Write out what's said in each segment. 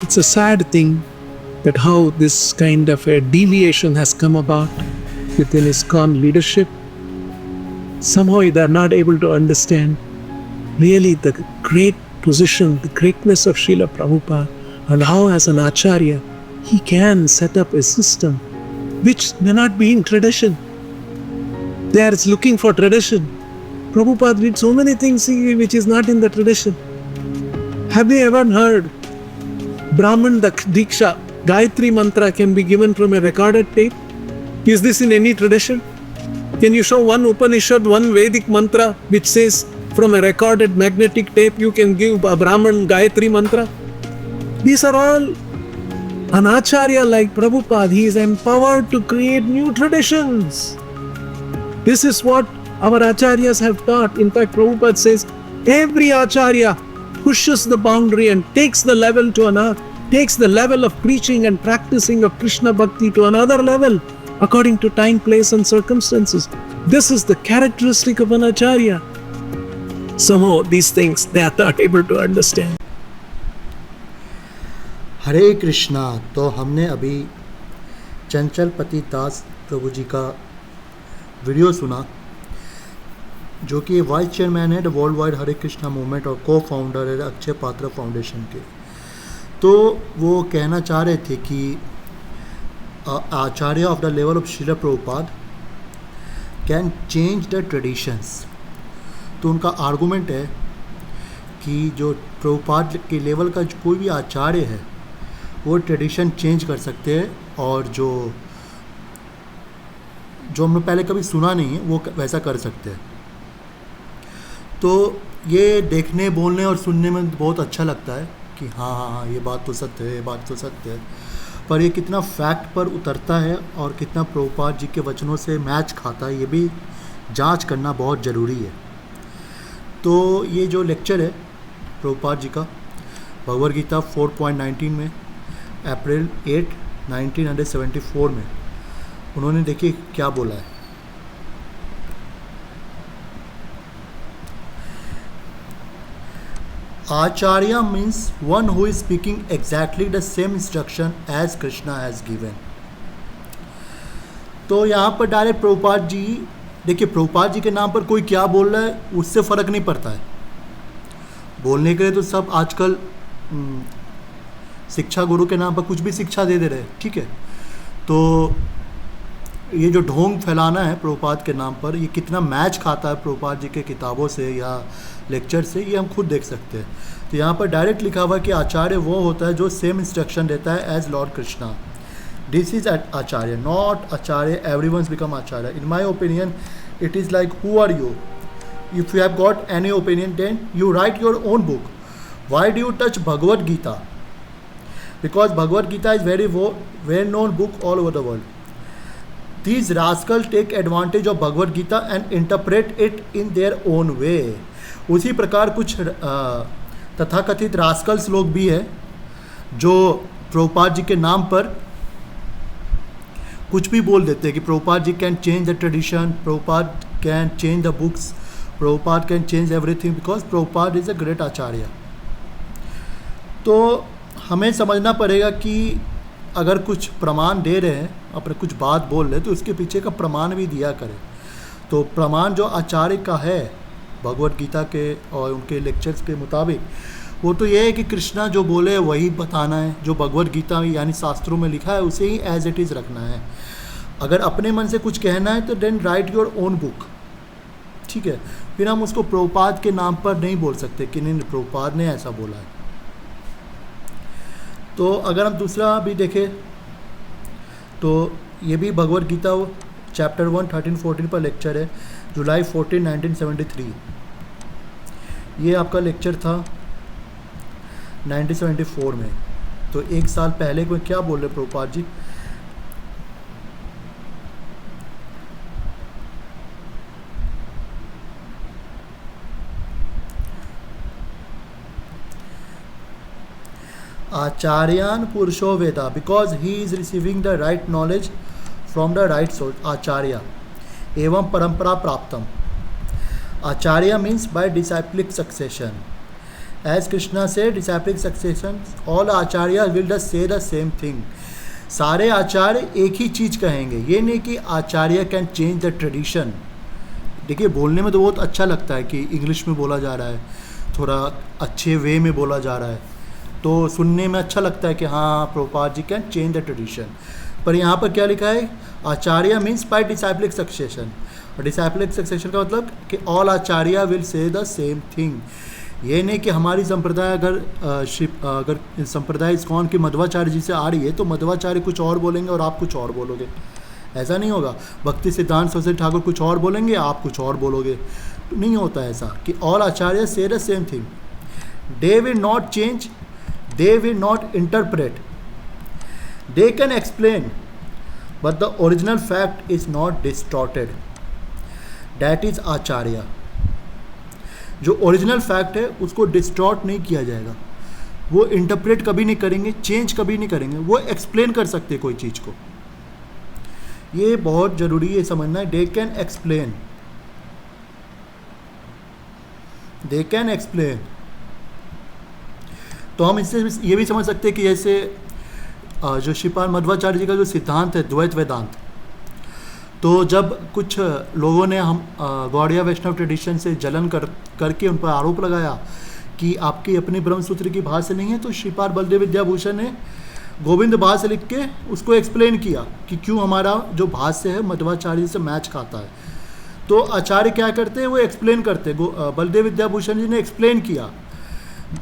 It's a sad thing that how this kind of a deviation has come about within ISKCON leadership. Somehow they are not able to understand really the great position, the greatness of Srila Prabhupada, and how as an Acharya, he can set up a system which may not be in tradition. They are looking for tradition. Prabhupada did so many things which is not in the tradition. Have you ever heard Brahman Diksha, Gayatri Mantra can be given from a recorded tape? Is this in any tradition? Can you show one Upanishad, one Vedic mantra which says from a recorded magnetic tape you can give a Brahman Gayatri Mantra? These are all an Acharya like Prabhupada. He is empowered to create new traditions. This is what our Acharyas have taught. In fact, Prabhupada says every Acharya pushes the boundary and takes the level to another, takes the level of preaching and practicing of Krishna Bhakti to another level according to time, place and circumstances. This is the characteristic of an Acharya. Somehow these things they are not able to understand. हरे कृष्णा। तो हमने अभी चंचलपति दास प्रभु जी का video सुना, जो कि vice chairman है world wide हरे Krishna movement और को फाउंडर है अक्षय पात्र फाउंडेशन के। तो वो कहना चाह रहे थे कि acharya of the level of Shrila Prabhupada can change the traditions. तो उनका आर्गूमेंट है कि जो प्रभुपाद के लेवल का कोई भी आचार्य है वो ट्रेडिशन चेंज कर सकते हैं, और जो हमने पहले कभी सुना नहीं है वो वैसा कर सकते हैं। तो ये देखने, बोलने और सुनने में बहुत अच्छा लगता है कि हाँ ये बात तो सत्य है, ये बात तो सत्य है, पर ये कितना फैक्ट पर उतरता है और कितना प्रभुपाद जी के वचनों से मैच खाता है, ये भी जांच करना बहुत ज़रूरी है। तो ये जो लेक्चर है प्रभुपाद जी का भगवद गीता 4.19 में अप्रैल 8, 1974 में उन्होंने देखिए क्या बोला है। Acharya means one who is speaking exactly the same instruction as Krishna has given. तो यहाँ पर डायरेक्ट प्रभुपाद जी, देखिए प्रभुपाद जी के नाम पर कोई क्या बोल रहा है उससे फ़र्क नहीं पड़ता है। बोलने के लिए तो सब आजकल शिक्षा गुरु के नाम पर कुछ भी शिक्षा दे रहे हैं, ठीक है। तो ये जो ढोंग फैलाना है प्रभुपाद के नाम पर, ये कितना मैच खाता है प्रभुपाद जी के किताबों से या लेक्चर से, ये हम खुद देख सकते हैं। तो यहाँ पर डायरेक्ट लिखा हुआ कि आचार्य वो होता है जो सेम इंस्ट्रक्शन देता है as lord Krishna. This is acharya, not acharya everyone's become acharya. In my opinion it is like who are you? If you have got any opinion then you write your own book. Why do you touch Bhagavad Gita? Because Bhagavad Gita is very well known book all over the world. These rascals take advantage of Bhagavad Gita and interpret it in their own way. उसी प्रकार कुछ तथाकथित Rascals लोग भी हैं जो प्रभुपाद जी के नाम पर कुछ भी बोल देते हैं कि Prabhupada ji can change the tradition, Prabhupada can change the books, Prabhupada can change everything because Prabhupada is a great acharya. तो हमें समझना पड़ेगा कि अगर कुछ प्रमाण दे रहे हैं, अपने कुछ बात बोल रहे हैं, तो उसके पीछे का प्रमाण भी दिया करें। तो प्रमाण जो आचार्य का है भगवद गीता के और उनके लेक्चर्स के मुताबिक, वो तो ये है कि कृष्णा जो बोले वही बताना है, जो भगवद गीता में यानी शास्त्रों में लिखा है उसे ही एज इट इज़ रखना है। अगर अपने मन से कुछ कहना है तो then write your own book, ठीक है। फिर हम उसको प्रभुपाद के नाम पर नहीं बोल सकते कि नहीं प्रभुपाद ने ऐसा बोला है। तो अगर हम दूसरा भी देखें तो ये भी भगवद गीता चैप्टर 1, 13-14 पर लेक्चर है, जुलाई 14, 1973। ये आपका लेक्चर था 1974 में। तो एक साल पहले में क्या बोल रहे प्रभुपाद जी? आचार्यान पुरुषो वेदा because he is receiving the right knowledge from the right source. आचार्य एवं परंपरा प्राप्तम। Acharya means by disciplic succession. As Krishna से disciplic succession all acharya will the say the same thing. सारे आचार्य एक ही चीज़ कहेंगे, ये नहीं कि acharya can change the tradition. देखिए बोलने में तो बहुत अच्छा लगता है कि इंग्लिश में बोला जा रहा है, थोड़ा अच्छे वे में बोला जा रहा है, तो सुनने में अच्छा लगता है कि हाँ Prabhupada ji can change the tradition. पर यहाँ पर क्या लिखा है, आचार्य मीन्स बाय डिसाइपलिक सक्सेशन। और डिसाइपलिक सक्सेशन का मतलब कि all acharya will say the same thing. ये नहीं कि हमारी संप्रदाय अगर संप्रदाय इस्कॉन की मध्वाचार्य जी से आ रही है तो मध्वाचार्य कुछ और बोलेंगे और आप कुछ और बोलोगे, ऐसा नहीं होगा। भक्ति सिद्धांत सरस्वती ठाकुर कुछ और बोलेंगे, आप कुछ और बोलोगे, तो नहीं होता ऐसा कि all acharya say the same thing. They will not change, they will not interpret, they can explain but the original fact is not distorted, that is acharya. जो ओरिजिनल फैक्ट है उसको डिस्टॉर्ट नहीं किया जाएगा, वो इंटरप्रेट कभी नहीं करेंगे, चेंज कभी नहीं करेंगे, वो एक्सप्लेन कर सकते कोई चीज़ को। ये बहुत ज़रूरी है समझना है। दे can explain, they can explain. तो हम इससे ये भी समझ सकते हैं कि जैसे जो श्रीपाद मध्वाचार्य जी का जो सिद्धांत है द्वैत वेदांत, तो जब कुछ लोगों ने हम गौड़िया वैष्णव ट्रेडिशन से जलन करके उन पर आरोप लगाया कि आपकी अपनी ब्रह्मसूत्र की भाषा नहीं है, तो श्रीपाद बलदेव विद्याभूषण ने गोविंद भाष्य लिख के उसको एक्सप्लेन किया कि क्यों हमारा जो भाष्य है मध्वाचार्य से मैच खाता है। तो आचार्य क्या करते हैं, वो एक्सप्लेन करते हैं। बलदेव विद्याभूषण जी ने एक्सप्लेन किया,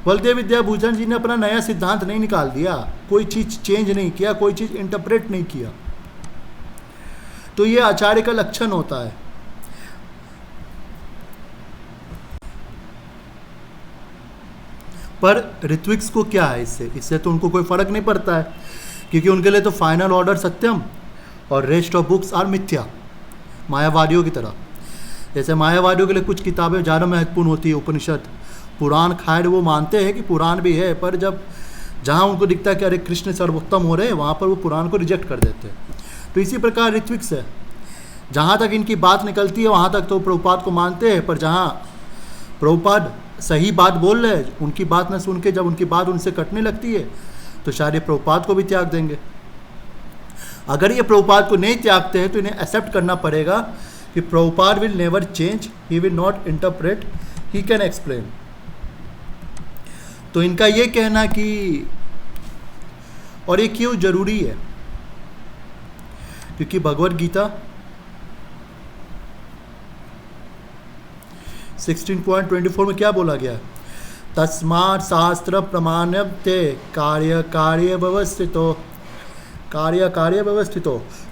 बलदेव विद्याभूषण जी ने अपना नया सिद्धांत नहीं निकाल दिया, कोई चीज़ चेंज नहीं किया, कोई चीज़ इंटरप्रेट नहीं किया। तो ये आचार्य का लक्षण होता है। पर ऋत्विक्स को क्या है इससे तो उनको कोई फर्क नहीं पड़ता है, क्योंकि उनके लिए तो फाइनल ऑर्डर सत्यम और रेस्ट ऑफ बुक्स आर मिथ्या, मायावादियों की तरह। जैसे मायावादियों के लिए कुछ किताबें ज़्यादा महत्वपूर्ण होती है, उपनिषद पुराण खैर वो मानते हैं कि पुराण भी है, पर जब जहाँ उनको दिखता है कि अरे कृष्ण सर्वोत्तम हो रहे हैं, वहाँ पर वो पुराण को रिजेक्ट कर देते हैं। तो इसी प्रकार ऋत्विक्स है, जहाँ तक इनकी बात निकलती है वहाँ तक तो प्रभुपाद को मानते हैं, पर जहाँ प्रभुपाद सही बात बोल रहे हैं उनकी बात न सुन के जब उनकी बात उनसे कटने लगती है तो शायद ये प्रभुपाद को भी त्याग देंगे। अगर ये प्रभुपाद को नहीं त्यागते हैं तो इन्हें एक्सेप्ट करना पड़ेगा कि Prabhupada will never change, he will not interpret, he can explain. तो इनका ये कहना कि, और ये क्यों जरूरी है, क्योंकि भगवद गीता 16.24 में क्या बोला गया है, तस्मात् शास्त्र प्रमाण्यते कार्य कार्य व्यवस्थितो,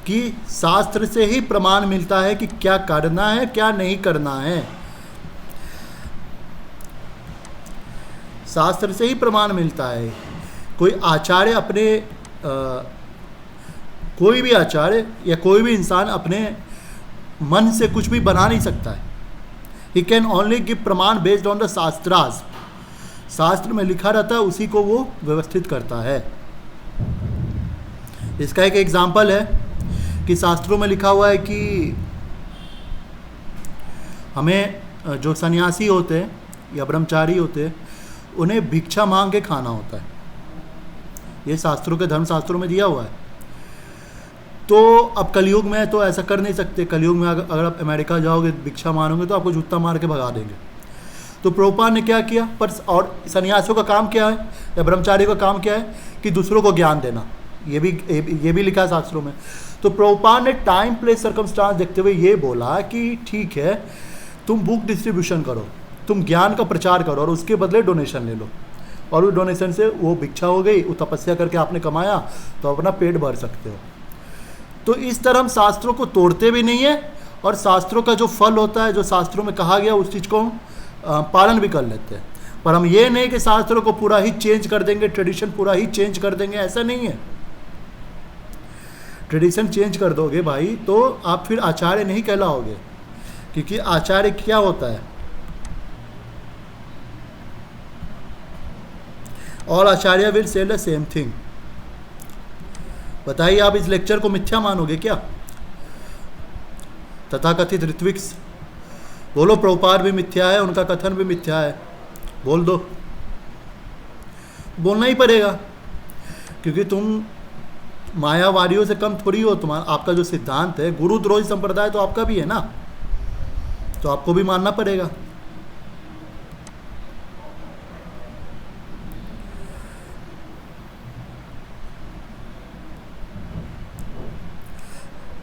कि शास्त्र से ही प्रमाण मिलता है कि क्या करना है क्या नहीं करना है। शास्त्र से ही प्रमाण मिलता है। कोई आचार्य अपने कोई भी आचार्य या कोई भी इंसान अपने मन से कुछ भी बना नहीं सकता है। He can only give प्रमाण बेस्ड ऑन द शास्त्रास, शास्त्र में लिखा रहता है उसी को वो व्यवस्थित करता है। इसका एक एग्जाम्पल है कि शास्त्रों में लिखा हुआ है कि हमें जो सन्यासी होते हैं या ब्रह्मचारी होते हैं उन्हें भिक्षा मांग के खाना होता है, ये शास्त्रों के धर्मशास्त्रों में दिया हुआ है। तो अब कलयुग में तो ऐसा कर नहीं सकते, कलयुग में अगर आप अमेरिका जाओगे भिक्षा मांगोगे तो आपको जूता मार के भगा देंगे। तो प्रभुपाद ने क्या किया, पर और सन्यासियों का काम क्या है या ब्रह्मचारी का काम क्या है कि दूसरों को ज्ञान देना, ये भी लिखा है शास्त्रों में। तो प्रभुपाद ने टाइम प्लेस सर्कमस्टांस देखते हुए ये बोला कि ठीक है तुम बुक डिस्ट्रीब्यूशन करो, तुम ज्ञान का प्रचार करो और उसके बदले डोनेशन ले लो, और उस डोनेशन से वो भिक्षा हो गई, वो तपस्या करके आपने कमाया तो अपना पेट भर सकते हो। तो इस तरह हम शास्त्रों को तोड़ते भी नहीं है और शास्त्रों का जो फल होता है, जो शास्त्रों में कहा गया, उस चीज़ को पालन भी कर लेते हैं। पर हम ये नहीं कि शास्त्रों को पूरा ही चेंज कर देंगे, ट्रेडिशन पूरा ही चेंज कर देंगे, ऐसा नहीं है। ट्रेडिशन चेंज कर दोगे भाई तो आप फिर आचार्य नहीं कहलाओगे, क्योंकि आचार्य क्या होता है, all acharya will say the same thing. बताइए आप इस लेक्चर को मिथ्या मानोगे क्या? तथाकथित ऋत्विक्स बोलो प्रभुपाद भी मिथ्या है, उनका कथन भी मिथ्या है, बोल दो। बोलना ही पड़ेगा, क्योंकि तुम मायावादियों से कम थोड़ी हो। तुम्हारा आपका जो सिद्धांत है गुरुद्रोही संप्रदाय तो आपका भी है ना, तो आपको भी मानना पड़ेगा।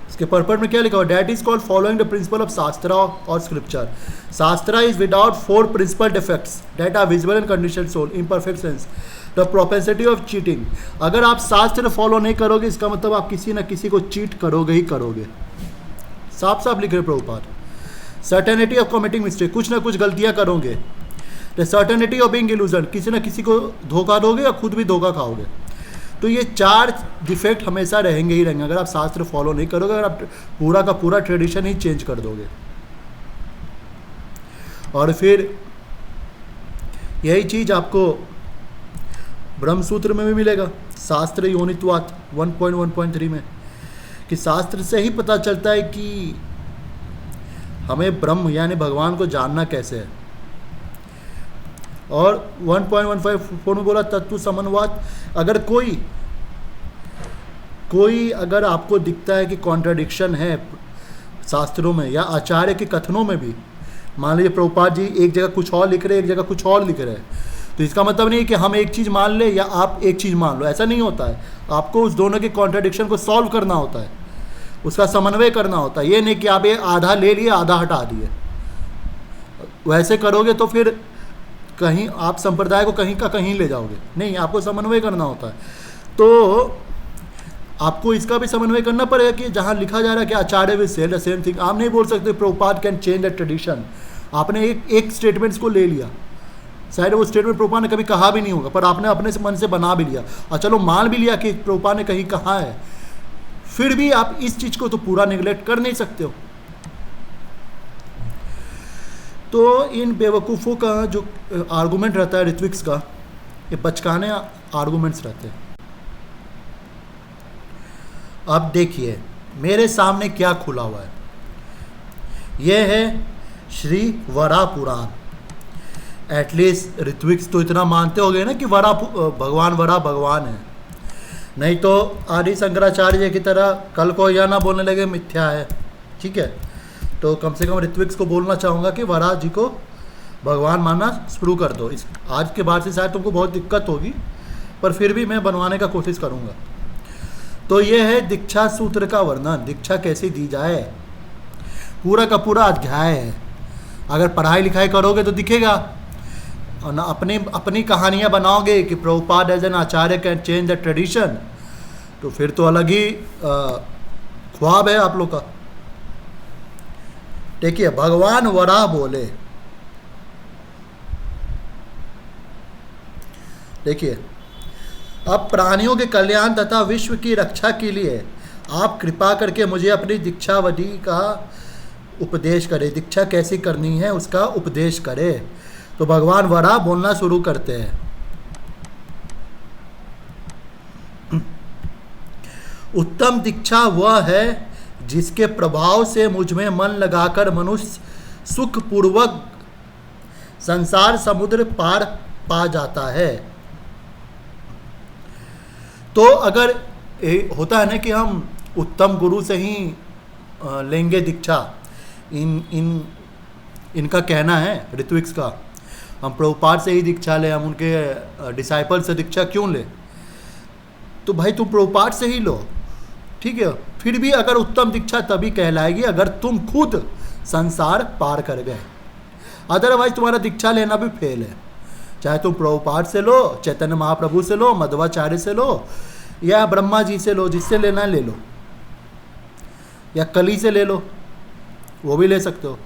इसके पर्पट में क्या लिखा हुआ? That is called following the principle of shastra और scripture. Shastra is without four principle defects that are visible in condition soul imperfections the propensity of cheating. अगर आप शास्त्र फॉलो नहीं करोगे इसका मतलब आप किसी न किसी को चीट करोगे ही करोगे। साफ साफ लिख रहे Prabhupada. Certainty of committing mistake, कुछ ना कुछ गलतियां करोगे। The certainty of being illusion, किसी न किसी को धोखा दोगे या खुद भी धोखा खाओगे। तो ये 4 डिफेक्ट हमेशा रहेंगे ही रहेंगे अगर आप शास्त्र फॉलो नहीं करोगे, अगर आप पूरा का पूरा ट्रेडिशन ही चेंज कर दोगे। और फिर यही चीज आपको ब्रह्मसूत्र में भी मिलेगा, शास्त्र योनित्वात् 1.1.3 में, कि शास्त्र से ही पता चलता है कि हमें ब्रह्म यानी भगवान को जानना कैसे है। और 1.154 में बोला तत्व समन्वय। अगर कोई अगर आपको दिखता है कि कॉन्ट्राडिक्शन है शास्त्रों में या आचार्य के कथनों में भी, मान लीजिए प्रभुपाद जी एक जगह कुछ और लिख रहे हैं, एक जगह कुछ और लिख रहे हैं, तो इसका मतलब नहीं कि हम एक चीज़ मान ले या आप एक चीज़ मान लो, ऐसा नहीं होता है। आपको उस दोनों के कॉन्ट्राडिक्शन को सॉल्व करना होता है, उसका समन्वय करना होता है। ये नहीं कि आप ये आधा ले लिए आधा हटा दिए, वैसे करोगे तो फिर कहीं आप संप्रदाय को कहीं का कहीं ले जाओगे। नहीं, आपको समन्वय करना होता है। तो आपको इसका भी समन्वय करना पड़ेगा कि जहाँ लिखा जा रहा है कि acharya will say the same thing, आप नहीं बोल सकते Prabhupada can change the tradition. आपने एक स्टेटमेंट्स को ले लिया, शायद वो स्टेटमेंट प्रभुपाद ने कभी कहा भी नहीं होगा, पर आपने अपने से मन से बना भी लिया और चलो मान भी लिया कि प्रभुपाद ने कहीं कहा है, फिर भी आप इस चीज़ को तो पूरा निगलेक्ट कर नहीं सकते हो। तो इन बेवकूफ़ों का जो आर्गूमेंट रहता है ऋत्विक्स का, ये बचकाने आर्गूमेंट्स रहते हैं। अब देखिए मेरे सामने क्या खुला हुआ है, यह है श्री वरा पुराण। एटलीस्ट ऋत्विक्स तो इतना मानते हो गए ना कि वरा भगवान है, नहीं तो आदि शंकराचार्य की तरह कल को यह ना बोलने लगे मिथ्या है। ठीक है, तो कम से कम ऋत्विक्स को बोलना चाहूँगा कि वरा जी को भगवान मानना शुरू कर दो। इस आज के बाद से शायद तुमको बहुत दिक्कत होगी, पर फिर भी मैं बनवाने का कोशिश करूँगा। तो ये है दीक्षा सूत्र का वर्णन, दीक्षा कैसे दी जाए, पूरा का पूरा अध्याय है। अगर पढ़ाई लिखाई करोगे तो दिखेगा, और ना अपनी कहानियाँ बनाओगे कि Prabhupada as an acharya can change the tradition, तो फिर तो अलग ही ख्वाब है आप लोग का। देखिए भगवान वराह बोले, देखिए अब प्राणियों के कल्याण तथा विश्व की रक्षा के लिए आप कृपा करके मुझे अपनी दीक्षावधि का उपदेश करें। दीक्षा कैसी करनी है उसका उपदेश करें। तो भगवान वराह बोलना शुरू करते हैं। उत्तम दीक्षा वह है जिसके प्रभाव से मुझ में मन लगाकर मनुष्य सुखपूर्वक संसार समुद्र पार पा जाता है। तो अगर होता है ना कि हम उत्तम गुरु से ही लेंगे दीक्षा, इनका कहना है ऋत्विक्स का, हम प्रभुपाद से ही दीक्षा लें, हम उनके डिसाइपल से दीक्षा क्यों लें? तो भाई तुम प्रभुपाद से ही लो, ठीक है। फिर भी अगर उत्तम दीक्षा तभी कहलाएगी अगर तुम खुद संसार पार कर गए, अदरवाइज तुम्हारा दीक्षा लेना भी फेल है। चाहे तुम प्रभुपाद से लो, चैतन्य महाप्रभु से लो, मध्वाचार्य से लो, या ब्रह्मा जी से लो, जिससे लेना है ले लो, या कली से ले लो, वो भी ले सकते हो।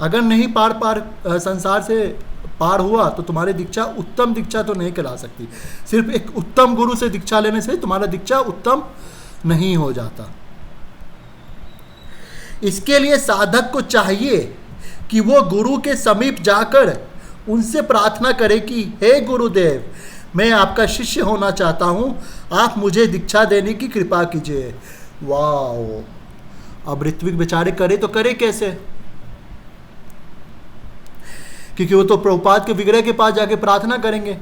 अगर नहीं संसार से पार हुआ तो तुम्हारी दीक्षा उत्तम दीक्षा तो नहीं कहला सकती। सिर्फ एक उत्तम गुरु से दीक्षा लेने से तुम्हारा दीक्षा उत्तम नहीं हो जाता। इसके लिए साधक को चाहिए कि वो गुरु के समीप जाकर उनसे प्रार्थना करे कि हे गुरुदेव, मैं आपका शिष्य होना चाहता हूं, आप मुझे दीक्षा देने की कृपा कीजिए। वाह, अब ऋत्विक बेचारे करे तो करे कैसे? क्योंकि वो तो प्रभुपाद के विग्रह के पास जाके प्रार्थना करेंगे।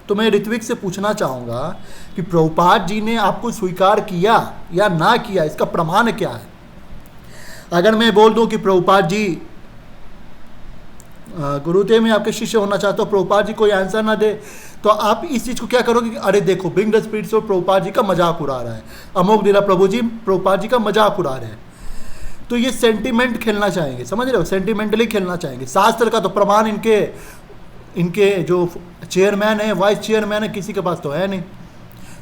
तो मैं ऋत्विक से पूछना चाहूँगा कि प्रभुपाद जी ने आपको स्वीकार किया या ना किया, इसका प्रमाण क्या है? अगर मैं बोल दूं कि प्रभुपाद जी गुरुदेव मैं आपके शिष्य होना चाहता हूँ, प्रभुपाद जी कोई आंसर ना दे, तो आप इस चीज़ को क्या करोगे कि अरे देखो बिंग द स्पिरिट्स और प्रभुपाद जी का मजाक उड़ा रहा है, अमोक लीला प्रभु जी प्रभुपाद जी का मजाक उड़ा रहे हैं। तो ये सेंटिमेंट खेलना चाहेंगे, समझ रहे हो, सेंटिमेंटली खेलना चाहेंगे। शास्त्र का तो प्रमाण इनके जो चेयरमैन है, वाइस चेयरमैन है, किसी के पास तो है नहीं।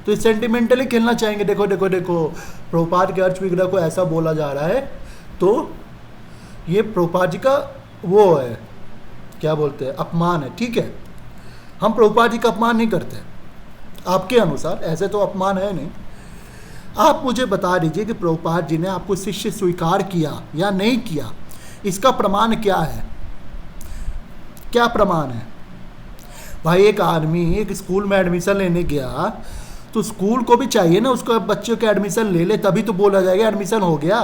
तो ये सेंटिमेंटली खेलना चाहेंगे, देखो देखो देखो प्रभुपाद के अर्च विग्रह को ऐसा बोला जा रहा है, तो ये प्रभुपाद जी का वो है, क्या बोलते हैं, अपमान है। ठीक है, हम प्रभुपाद जी का अपमान नहीं करते आपके अनुसार, ऐसे तो अपमान है नहीं। आप मुझे बता दीजिए कि प्रभुपाद जी ने आपको शिष्य स्वीकार किया या नहीं किया, इसका प्रमाण क्या है? क्या प्रमाण है? भाई एक आदमी एक स्कूल में एडमिशन लेने गया तो स्कूल को भी चाहिए ना उसको बच्चों के एडमिशन ले ले, तभी तो बोला जाएगा एडमिशन हो गया।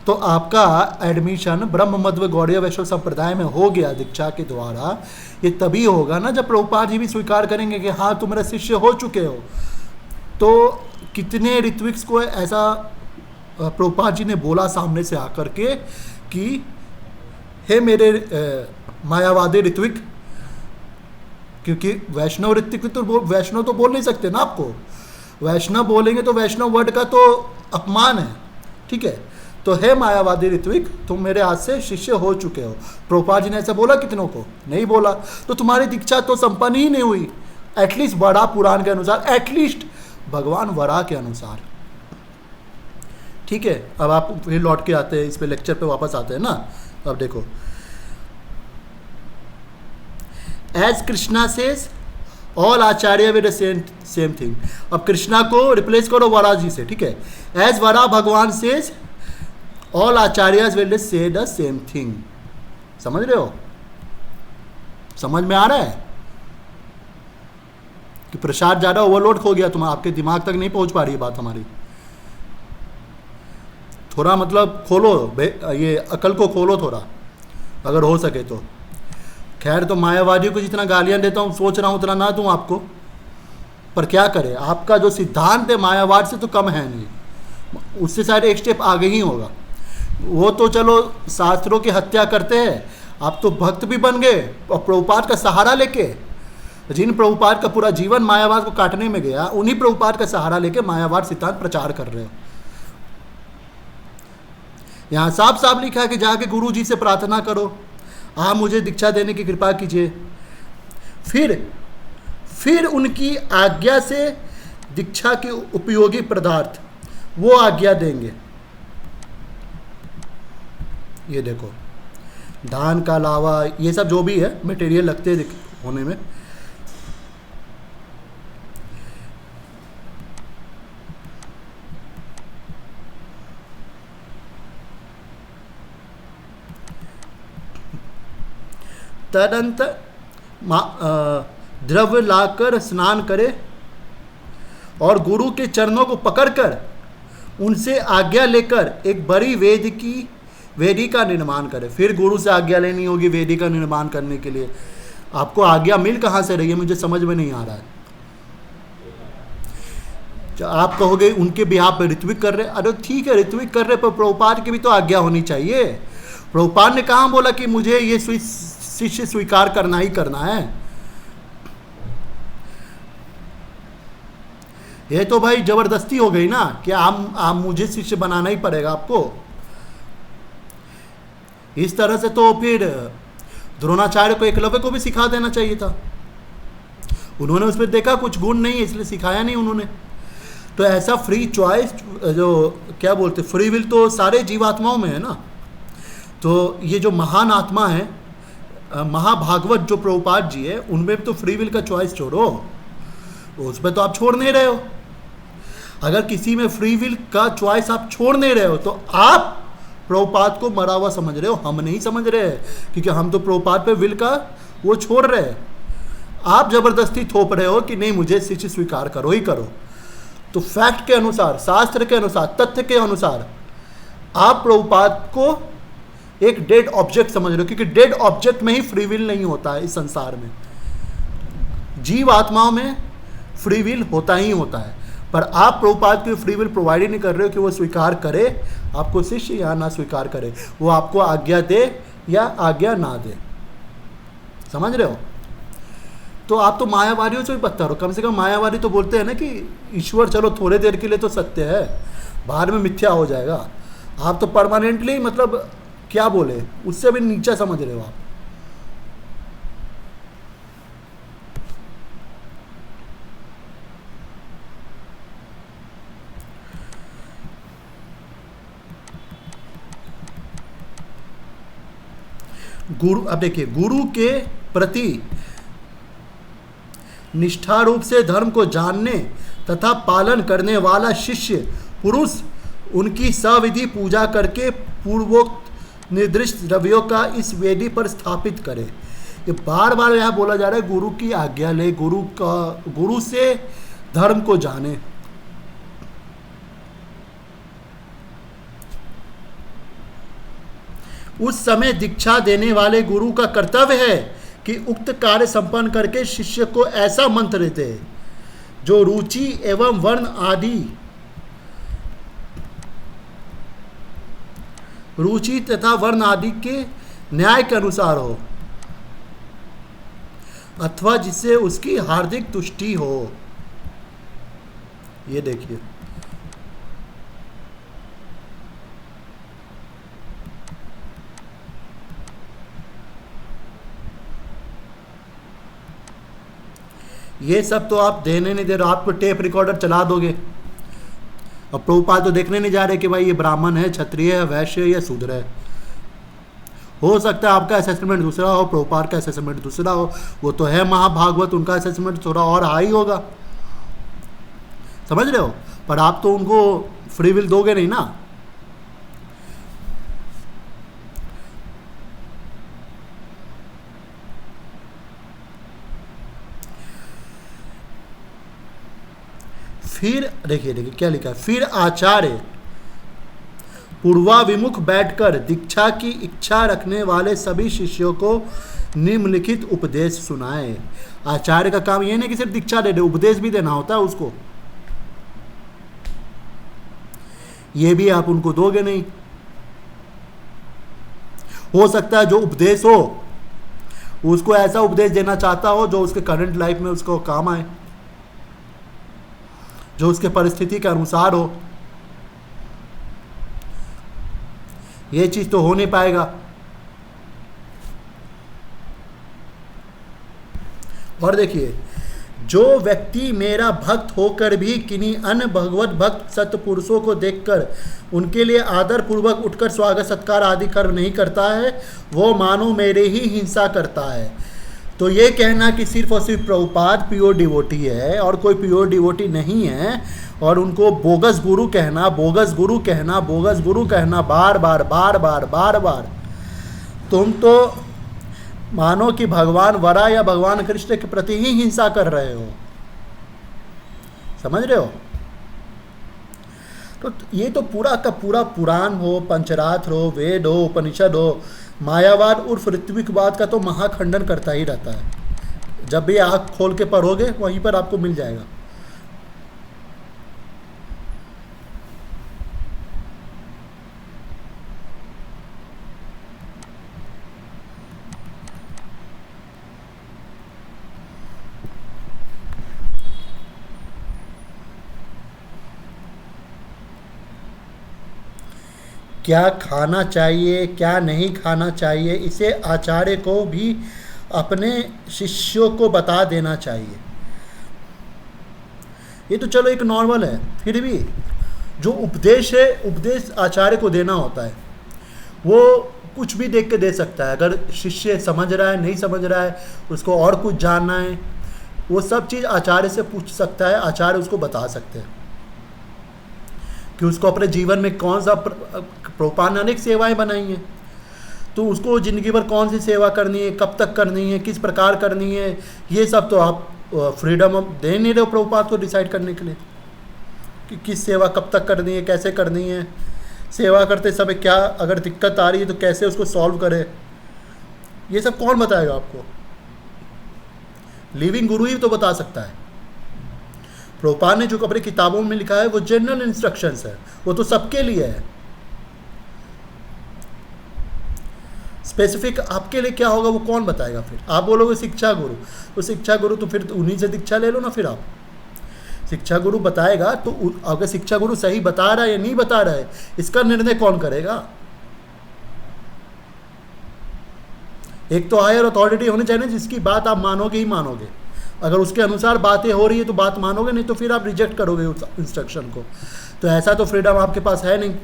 तो आपका एडमिशन ब्रह्म मध्व गौड़ीय वैष्णव संप्रदाय में हो गया दीक्षा के द्वारा, ये तभी होगा ना जब प्रभुपाद जी भी स्वीकार करेंगे कि हाँ तुम मेरा शिष्य हो चुके हो। तो कितने ऋत्विक्स को ऐसा प्रभुपाद जी ने बोला सामने से आकर के कि हे मेरे मायावादी ऋत्विक, क्योंकि वैष्णव ऋत्विक तो वैष्णव तो बोल नहीं सकते ना आपको, वैष्णव बोलेंगे तो वैष्णव वर्ड का तो अपमान है। ठीक है, तो हे मायावादी ऋत्विक तुम मेरे हाथ से शिष्य हो चुके हो। प्रभुपाद जी ने ऐसा बोला कितनों को? नहीं बोला। तो तुम्हारी दीक्षा तो संपन्न ही नहीं हुई, एटलीस्ट बड़ा पुराण के अनुसार, एटलीस्ट भगवान वरा के अनुसार। ठीक है, अब आप फिर लौट के आते हैं, इस पे लेक्चर पे वापस आते हैं ना। अब देखो, as Krishna says all acharya with same thing. अब कृष्णा को रिप्लेस करो वरा जी से। ठीक है, एज वरा भगवान says all आचार्यज will say the same thing. समझ रहे हो? समझ में आ रहा है कि प्रसाद ज्यादा ओवरलोड हो गया, तुम्हारा आपके दिमाग तक नहीं पहुंच पा रही है बात हमारी। थोड़ा मतलब खोलो, ये अकल को खोलो थोड़ा, अगर हो सके तो। खैर, तो मायावादियों को जितना गालियां देता हूं सोच रहा हूं उतना ना दूं आपको, पर क्या करें, आपका जो सिद्धांत है मायावाद से तो कम है नहीं, उससे शायद एक स्टेप आगे ही होगा। वो तो चलो शास्त्रों की हत्या करते हैं, आप तो भक्त भी बन गए और प्रभुपाद का सहारा लेके, जिन प्रभुपाद का पूरा जीवन मायावाद को काटने में गया, उन्हीं प्रभुपाद का सहारा लेके मायावाद सिद्धांत प्रचार कर रहे हो। यहाँ साफ साफ लिखा है कि जाके गुरु जी से प्रार्थना करो, आप मुझे दीक्षा देने की कृपा कीजिए, फिर उनकी आज्ञा से दीक्षा के उपयोगी पदार्थ वो आज्ञा देंगे। ये देखो, धान का लावा, ये सब जो भी है मटेरियल लगते हैं होने में, तदंतर द्रव्य लाकर स्नान करे और गुरु के चरणों को पकड़कर उनसे आज्ञा लेकर एक बड़ी वेदी का निर्माण करे। फिर गुरु से आज्ञा लेनी होगी वेदी का निर्माण करने के लिए। आपको आज्ञा मिल कहाँ से रही है, मुझे समझ में नहीं आ रहा है। आप कहोगे उनके बिहाफ पे ऋत्विक कर रहे, अरे ठीक है ऋत्विक कर रहे, पर प्रभुपाद की भी तो आज्ञा होनी चाहिए। प्रभुपाद ने कहाँ बोला कि मुझे ये शिष्य स्वीकार करना ही करना है? ये तो भाई जबरदस्ती हो गई ना कि आप मुझे शिष्य बनाना ही पड़ेगा आपको। इस तरह से तो फिर द्रोणाचार्य को एकलव्य को भी सिखा देना चाहिए था। उन्होंने उसमें देखा कुछ गुण नहीं है, इसलिए सिखाया नहीं उन्होंने। तो ऐसा फ्री चॉइस, जो क्या बोलते फ्री विल, तो सारे जीवात्माओं में है ना। तो ये जो महान आत्मा है, महाभागवत जो प्रभुपाद जी है, उनमें तो फ्री विल का चॉइस छोड़ो, उसमें तो आप छोड़ नहीं रहे हो। अगर किसी में फ्री विल का चॉइस आप छोड़ नहीं रहे हो तो आप प्रभुपाद को मरा हुआ समझ रहे हो, हम नहीं समझ रहे हैं, क्योंकि हम तो प्रभुपाद पे विल का वो छोड़ रहे हैं। आप जबरदस्ती थोप रहे हो कि नहीं मुझे शिष्य स्वीकार करो ही करो। तो फैक्ट के अनुसार, शास्त्र के अनुसार, तथ्य के अनुसार आप प्रभुपाद को एक डेड ऑब्जेक्ट समझ रहे हो, क्योंकि डेड ऑब्जेक्ट में ही फ्री विल नहीं होता है इस संसार में। जीव आत्माओं में फ्री विल होता ही होता है, पर आप प्रभुपाद को फ्री विल प्रोवाइड ही नहीं कर रहे हो कि वो स्वीकार करे आपको शिष्य या ना स्वीकार करे, वो आपको आज्ञा दे या आज्ञा ना दे। समझ रहे हो? तो आप तो मायावादियों से भी बदतर हो। कम से कम मायावादी तो बोलते हैं ना कि ईश्वर चलो थोड़े देर के लिए तो सत्य है, बाद में मिथ्या हो जाएगा। आप तो परमानेंटली, मतलब क्या बोले, उससे भी नीचा समझ रहे हो आप। गुरु, अब देखिए, गुरु के प्रति निष्ठा रूप से धर्म को जानने तथा पालन करने वाला शिष्य पुरुष उनकी सविधि पूजा करके पूर्वोक्त निर्दिष्ट द्रव्यों का इस वेदी पर स्थापित करे। ये बार बार यहाँ बोला जा रहा है, गुरु की आज्ञा ले, गुरु से धर्म को जाने। उस समय दीक्षा देने वाले गुरु का कर्तव्य है कि उक्त कार्य संपन्न करके शिष्य को ऐसा मंत्र दे जो रुचि एवं वर्ण आदि, रुचि तथा वर्ण आदि के न्याय के अनुसार हो, अथवा जिससे उसकी हार्दिक तुष्टि हो। ये देखिए, ये सब तो आप देने नहीं दे रहे, आपको टेप रिकॉर्डर चला दोगे। अब प्रभुपाद तो देखने नहीं जा रहे कि भाई ये ब्राह्मण है, क्षत्रिय है, वैश्य है या शूद्र है। हो सकता है आपका असेसमेंट दूसरा हो, प्रभुपाद का असेसमेंट दूसरा हो, वो तो है महाभागवत, उनका असेसमेंट थोड़ा और हाई होगा। समझ रहे हो? पर आप तो उनको फ्री विल दोगे नहीं ना। फिर देखिए क्या लिखा है, फिर आचार्य पूर्वाभिमुख बैठकर दीक्षा की इच्छा रखने वाले सभी शिष्यों को निम्नलिखित उपदेश सुनाए। आचार्य का काम यह नहीं कि सिर्फ दीक्षा दे दे, उपदेश भी देना होता है उसको। ये भी आप उनको दोगे नहीं। हो सकता है जो उपदेश हो उसको ऐसा उपदेश देना चाहता हो जो उसके करंट लाइफ में उसको काम आए, जो उसके परिस्थिति के अनुसार हो। ये चीज तो हो नहीं पाएगा। और देखिए, जो व्यक्ति मेरा भक्त होकर भी किन्हीं अन्य भगवत भक्त सत्पुरुषों को देखकर उनके लिए आदर पूर्वक उठकर स्वागत सत्कार आदि कर्म नहीं करता है, वो मानो मेरे ही हिंसा करता है। तो ये कहना कि सिर्फ और सिर्फ प्रभुपाद प्योर डिवोटी है और कोई प्योर डिवोटी नहीं है, और उनको बोगस गुरु कहना, बोगस गुरु कहना, बोगस गुरु कहना बार बार बार बार बार बार, तुम तो मानो कि भगवान वरा या भगवान कृष्ण के प्रति ही हिंसा कर रहे हो। समझ रहे हो? तो ये तो पूरा का पूरा पुराण हो, पंचरात्र हो, वेद हो, उपनिषद हो, मायावाद उर्फ ऋत्विकवाद का तो महाखंडन करता ही रहता है। जब भी आँख खोल के पढ़ोगे वहीं पर आपको मिल जाएगा। क्या खाना चाहिए, क्या नहीं खाना चाहिए, इसे आचार्य को भी अपने शिष्यों को बता देना चाहिए। ये तो चलो एक नॉर्मल है, फिर भी जो उपदेश है, उपदेश आचार्य को देना होता है। वो कुछ भी देख के दे सकता है। अगर शिष्य समझ रहा है, नहीं समझ रहा है, उसको और कुछ जानना है, वो सब चीज़ आचार्य से पूछ सकता है। आचार्य उसको बता सकते हैं कि उसको अपने जीवन में कौन सा, प्रभुपाद ने अनेक सेवाएं बनाई हैं, तो उसको ज़िंदगी भर कौन सी सेवा करनी है, कब तक करनी है, किस प्रकार करनी है, ये सब तो आप फ्रीडम दे नहीं रहे हो प्रभुपाद को डिसाइड करने के लिए कि किस सेवा कब तक करनी है, कैसे करनी है। सेवा करते समय क्या अगर दिक्कत आ रही है तो कैसे उसको सॉल्व करे, ये सब कौन बताएगा आपको? लिविंग गुरु ही तो बता सकता है। प्रभुपाद ने जो अपनी किताबों में लिखा है वो जनरल इंस्ट्रक्शंस है, वो तो सबके लिए है। स्पेसिफिक आपके लिए क्या होगा वो कौन बताएगा? फिर आप बोलोगे शिक्षा गुरु, तो शिक्षा गुरु तो फिर उन्हीं से दीक्षा ले लो ना। फिर आप शिक्षा गुरु बताएगा तो अगर शिक्षा गुरु सही बता रहा है या नहीं बता रहा है, इसका निर्णय कौन करेगा? एक तो हायर अथॉरिटी होनी चाहिए जिसकी बात आप मानोगे ही मानोगे। अगर उसके अनुसार बातें हो रही है तो बात मानोगे, नहीं तो फिर आप रिजेक्ट करोगे उस इंस्ट्रक्शन को। तो ऐसा तो फ्रीडम आपके पास है नहीं।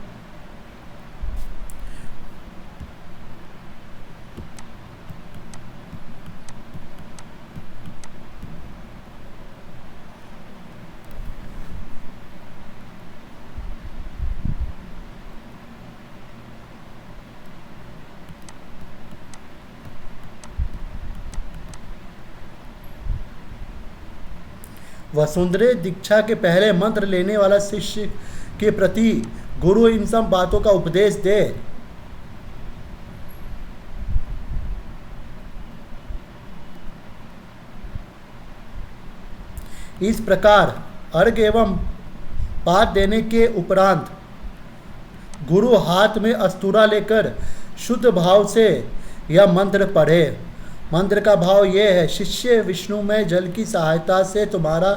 वसुंधरे दीक्षा के पहले मंत्र लेने वाला शिष्य के प्रति गुरु इन सब बातों का उपदेश दे। इस प्रकार अर्घ एवं पाठ देने के उपरांत गुरु हाथ में अस्तूरा लेकर शुद्ध भाव से यह मंत्र पढ़े। मंत्र का भाव यह है, शिष्य विष्णु में जल की सहायता से तुम्हारा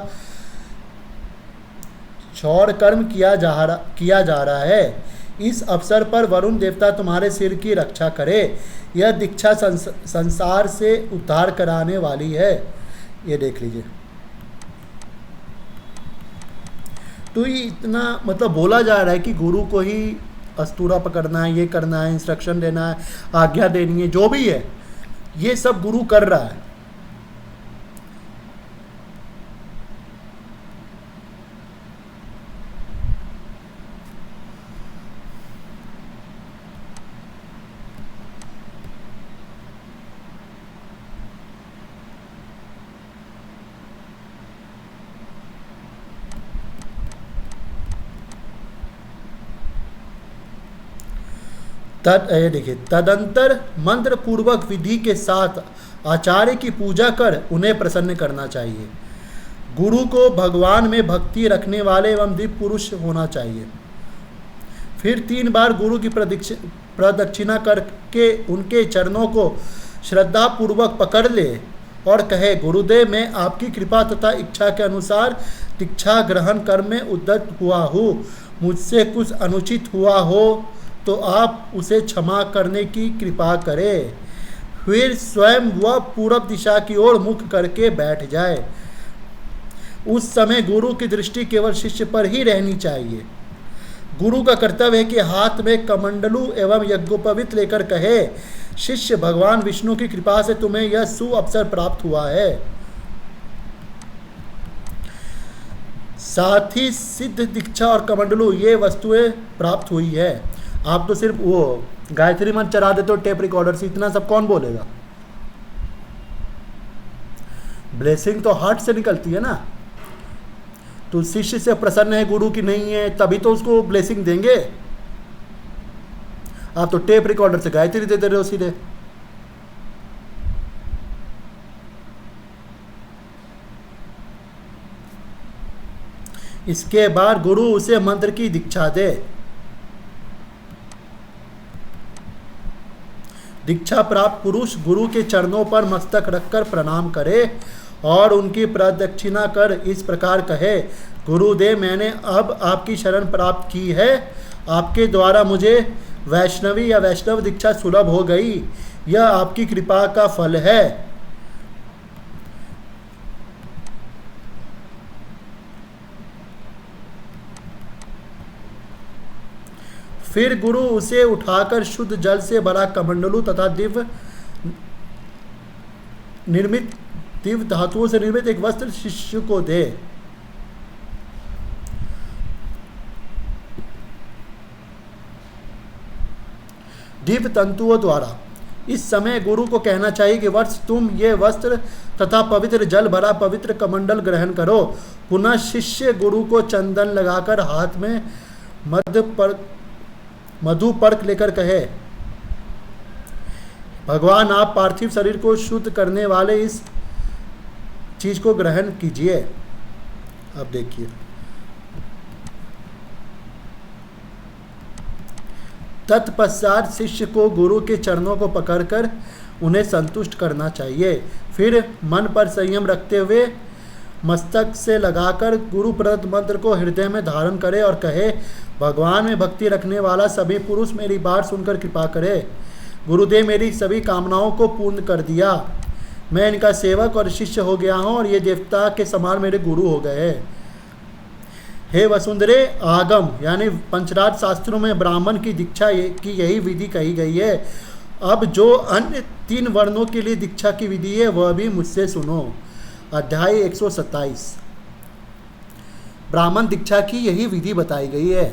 क्षौर कर्म किया जा रहा है। इस अवसर पर वरुण देवता तुम्हारे सिर की रक्षा करे। यह दीक्षा संसार से उद्धार कराने वाली है। ये देख लीजिए। तो ये इतना मतलब बोला जा रहा है कि गुरु को ही अस्तूरा पकड़ना है, ये करना है, इंस्ट्रक्शन देना है, आज्ञा देनी है, जो भी है ये सब गुरु कर रहा है। देखिए, तदंतर मंत्र पूर्वक विधि के साथ आचार्य की पूजा कर उन्हें प्रसन्न करना चाहिए। गुरु को भगवान में भक्ति रखने वाले एवं दिव्य पुरुष होना चाहिए। फिर 3 बार गुरु की प्रदक्षिणा करके उनके चरणों को श्रद्धा पूर्वक पकड़ ले और कहे, गुरुदेव मैं आपकी कृपा तथा इच्छा के अनुसार दीक्षा ग्रहण कर्म में उद्यत हुआ हूँ। मुझसे कुछ अनुचित हुआ हो तो आप उसे क्षमा करने की कृपा करें। फिर स्वयं वह पूरब दिशा की ओर मुख करके बैठ जाए। उस समय गुरु की दृष्टि केवल शिष्य पर ही रहनी चाहिए। गुरु का कर्तव्य है कि हाथ में कमंडलू एवं यज्ञोपवीत लेकर कहे, शिष्य भगवान विष्णु की कृपा से तुम्हें यह सुअवसर प्राप्त हुआ है। साथ ही सिद्ध दीक्षा और कमंडलू ये वस्तुएं प्राप्त हुई है। आप तो सिर्फ वो गायत्री मंत्र चला देते हो टेप रिकॉर्डर से, इतना सब कौन बोलेगा? ब्लेसिंग तो हार्ट से निकलती है ना। तो शिष्य से प्रसन्न है गुरु की नहीं है, तभी तो उसको ब्लेसिंग देंगे। आप तो टेप रिकॉर्डर से गायत्री दे रहे हो सीधे। इसके बाद गुरु उसे मंत्र की दीक्षा दे। दीक्षा प्राप्त पुरुष गुरु के चरणों पर मस्तक रखकर प्रणाम करे और उनकी प्रदक्षिणा कर इस प्रकार कहे, गुरुदेव मैंने अब आपकी शरण प्राप्त की है। आपके द्वारा मुझे वैष्णवी या वैष्णव दीक्षा सुलभ हो गई। यह आपकी कृपा का फल है। फिर गुरु उसे उठाकर शुद्ध जल से भरा कमंडलू तथा दिव्य धातुओं से निर्मित एक वस्त्र शिष्य को दे। दिव्य तंतुओं द्वारा इस समय गुरु को कहना चाहिए कि वत्स तुम ये वस्त्र तथा पवित्र जल भरा पवित्र कमंडल ग्रहण करो। पुनः शिष्य गुरु को चंदन लगाकर हाथ में मधु पर्क लेकर कहे, भगवान आप पार्थिव शरीर को शुद्ध करने वाले इस चीज को ग्रहण कीजिए। अब देखिए, तत्पश्चात शिष्य को गुरु के चरणों को पकड़कर उन्हें संतुष्ट करना चाहिए। फिर मन पर संयम रखते हुए मस्तक से लगाकर गुरु प्रदत्त मंत्र को हृदय में धारण करे और कहे, भगवान में भक्ति रखने वाला सभी पुरुष मेरी बात सुनकर कृपा करे। गुरुदेव मेरी सभी कामनाओं को पूर्ण कर दिया, मैं इनका सेवक और शिष्य हो गया हूँ और ये देवता के समान मेरे गुरु हो गए। हे वसुंधरे, आगम यानी पंचराज शास्त्रों में ब्राह्मण की दीक्षा की यही विधि कही गई है। अब जो अन्य 3 वर्णों के लिए दीक्षा की विधि है वह भी मुझसे सुनो। अध्याय 127। ब्राह्मण दीक्षा की यही विधि बताई गई है।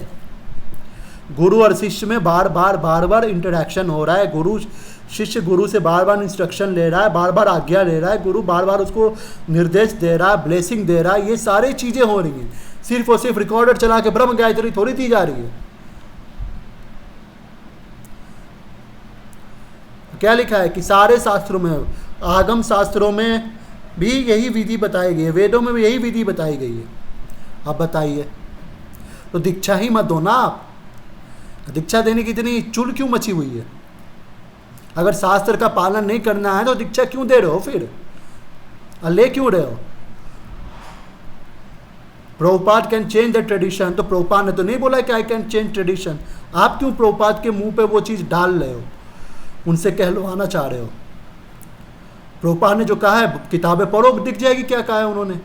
गुरु और शिष्य में बार बार इंटरेक्शन हो रहा है। शिष्य गुरु से बार बार इंस्ट्रक्शन ले रहा है, बार बार आज्ञा ले रहा है, गुरु बार बार उसको निर्देश दे रहा है, ब्लेसिंग दे रहा है। ये सारी चीज़ें हो रही हैं, सिर्फ और सिर्फ रिकॉर्डर चला के ब्रह्म गायत्री थोड़ी दी जा रही है। क्या लिखा है कि सारे शास्त्रों में, आगम शास्त्रों में भी यही विधि बताई गई है, वेदों में भी यही विधि बताई गई है। अब बताइए, तो दीक्षा ही मत दो ना आप। दीक्षा देने की इतनी चुल क्यों मची हुई है? अगर शास्त्र का पालन नहीं करना है तो दीक्षा क्यों दे रहे हो? फिर ले क्यों रहे हो? Prabhupada can change the tradition, तो प्रभुपाद ने तो नहीं बोला कि आई कैन चेंज ट्रेडिशन। आप क्यों प्रभुपाद के मुंह पे वो चीज़ डाल रहे हो, उनसे कहलवाना चाह रहे हो? प्रभुपाद ने जो कहा है, किताबें पढ़ो, दिख जाएगी क्या कहा है उन्होंने।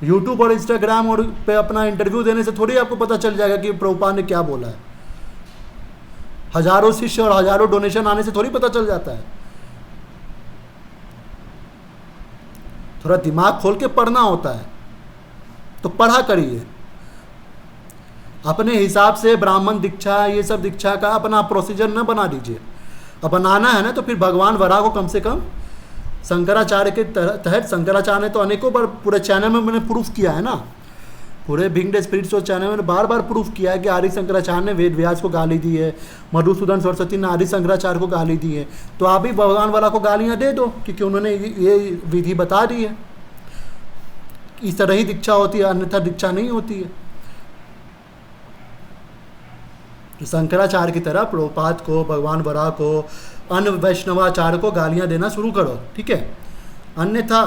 यूट्यूब और इंस्टाग्राम और पे अपना इंटरव्यू देने से थोड़ी आपको पता चल जाएगा कि प्रभुपाद ने क्या बोला है। हजारों शिष्य और हजारों डोनेशन आने से थोड़ी पता चल जाता है। थोड़ा दिमाग खोल के पढ़ना होता है, तो पढ़ा करिए। अपने हिसाब से ब्राह्मण दीक्षा, ये सब दीक्षा का अपना प्रोसीजर न बना दीजिए। अब बनाना है ना तो फिर भगवान वराह को कम से कम शंकराचार्य के तहत, शंकराचार्य ने तो अनेकों बार पूरे चैनल में मैंने प्रूफ किया है ना, पूरे बिंग द स्पिरिचुअल चैनल में बार बार प्रूफ किया है कि आदि शंकराचार्य ने वेद व्यास को गाली दी है, मधुसूदन सरस्वती ने आदि शंकराचार्य को गाली दी है। तो आप भी भगवान वाला को गालियाँ दे दो, क्योंकि उन्होंने ये विधि बता दी है। इस तरह ही दीक्षा होती है, अन्यथा दीक्षा नहीं होती है। तो शंकराचार्य की तरह प्रभुपाद को, भगवान वराह को, अन्य वैष्णवाचार्य को गालियाँ देना शुरू करो, ठीक है। अन्यथा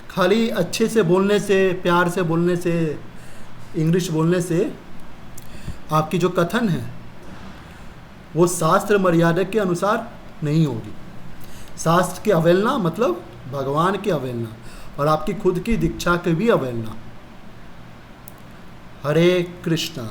खाली अच्छे से बोलने से, प्यार से बोलने से, इंग्लिश बोलने से आपकी जो कथन है वो शास्त्र मर्यादा के अनुसार नहीं होगी। शास्त्र की अवहेलना मतलब भगवान की अवहेलना, और आपकी खुद की दीक्षा की भी अवहेलना। हरे कृष्णा।